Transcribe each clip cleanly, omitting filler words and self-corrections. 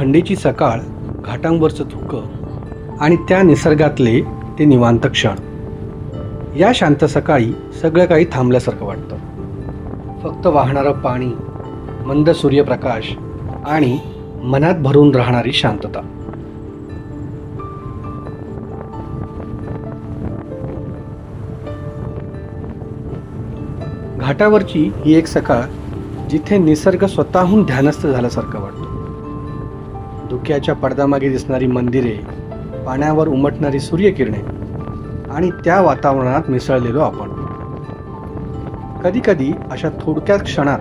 थंडीची सकाळ, घाटांवरचं धुकं आणि त्या निसर्गातले ते निवांत क्षण. या शांत सकाळी सगळं काही थांबल्यासारखं वाटतं. फक्त वाहणारं पाणी, मंद सूर्यप्रकाश आणि मनात भरून राहणारी शांतता. घाटावरची ही एक सकाळ जिथे निसर्ग स्वतःहून ध्यानस्थ झाल्यासारखं वाटतो. धुक्याच्या पडद्यामागे दिसणारी मंदिरे, पाण्यावर उमटणारी सूर्यकिरणे आणि त्या वातावरणात मिसळलेलो आपण. कधी कधी अशा थोडक्यात क्षणात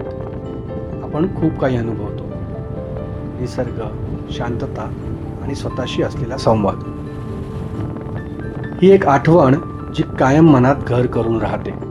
आपण खूप काही अनुभवतो. निसर्ग, शांतता आणि स्वतःशी असलेला संवाद. ही एक आठवण जी कायम मनात घर करून राहते.